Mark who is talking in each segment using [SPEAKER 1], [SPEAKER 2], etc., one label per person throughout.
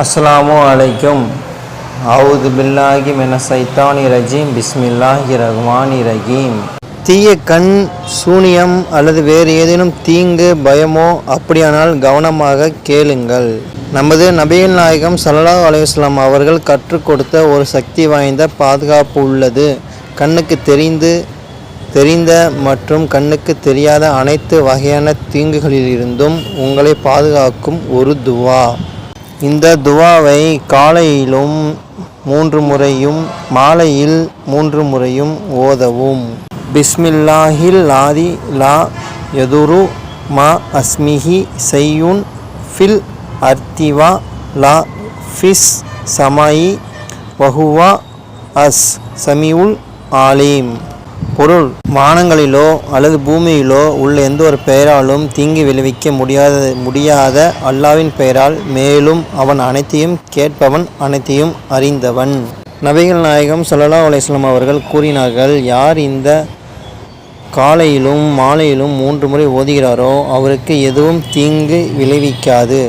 [SPEAKER 1] அஸ்ஸலாமு அலைக்கும். அவுது பில்லாஹி மினஷ் ஷைத்தானி ரஜீம். பிஸ்மில்லாஹிர் ரஹ்மானிர் ரஹீம். தீய கண், சூனியம் அல்லது வேறு ஏதேனும் தீங்கு, பயமோ அப்படியானால் கவனமாக கேளுங்கள். நமது நபிகள் நாயகம் ஸல்லல்லாஹு அலைஹி வஸல்லம் அவர்கள் கற்றுக் கொடுத்த ஒரு சக்தி வாய்ந்த பாதுகாப்பு உள்ளது. கண்ணுக்கு தெரிந்த மற்றும் கண்ணுக்கு தெரியாத அனைத்து வகையான தீங்குகளிலிருந்தும் உங்களை பாதுகாக்கும் ஒரு துவா. இந்த துவாவை காலையிலும் 3 முறையும் மாலையில் 3 முறையும் ஓதவும். பிஸ்மில்லாஹில் லாதி லா யதுரு மா அஸ்மிஹி செய்யுன் ஃபில் அர்த்திவா லா ஃபிஸ் சமாயி வஹுவா அஸ் சமியுல் ஆலீம். பொருள்: வானங்களிலோ அல்லது பூமியிலோ உள்ள எந்த ஒரு பெயராலும் தீங்கு விளைவிக்க முடியாத அல்லாஹ்வின் பெயரால், மேலும் அவன் அனைத்தையும் கேட்பவன், அனைத்தையும் அறிந்தவன். நபிகள் நாயகம் ஸல்லல்லாஹு அலைஹி வஸல்லம் அவர்கள் கூறினார்கள், யார் இந்த காலையிலும் மாலையிலும் 3 முறை ஓதுகிறாரோ அவருக்கு எதுவும் தீங்கு விளைவிக்காது.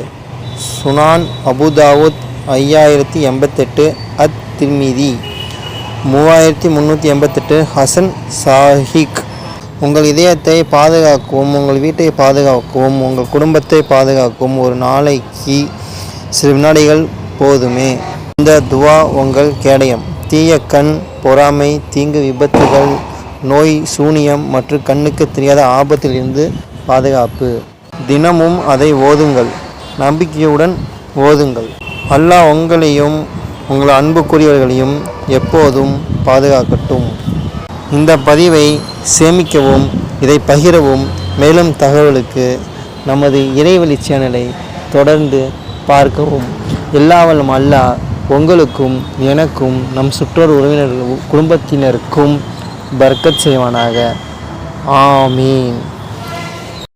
[SPEAKER 1] சுனான் அபுதாவுத் 5088, அத் திர்மிதி 3388, ஹசன் சாஹிக். உங்கள் இதயத்தை பாதுகாக்கவும், உங்கள் வீட்டை பாதுகாக்கவும், உங்கள் குடும்பத்தை பாதுகாக்கவும் ஒரு நாளைக்கு சில வினாடிகள் போதுமே. இந்த துவா உங்கள் கேடயம். தீய கண், பொறாமை, தீங்கு, விபத்துகள், நோய், சூனியம் மற்றும் கண்ணுக்கு தெரியாத ஆபத்திலிருந்து பாதுகாப்பு. தினமும் அதை ஓதுங்கள், நம்பிக்கையுடன் ஓதுங்கள். அல்லாஹ் உங்களையும் உங்கள் அன்புக்குரியவர்களையும் எப்போதும் பாதுகாக்கட்டும். இந்த பதிவை சேமிக்கவும், இதை பகிரவும். மேலும் தகவலுக்கு நமது இறைவழி சேனலை தொடர்ந்து பார்க்கவும். எல்லாம் வல்ல அல்லாஹ் உங்களுக்கும் எனக்கும் நம் சுற்றோர் உறவினர்கள் குடும்பத்தினருக்கும் பர்க்கத் செய்வானாக. ஆமீன்.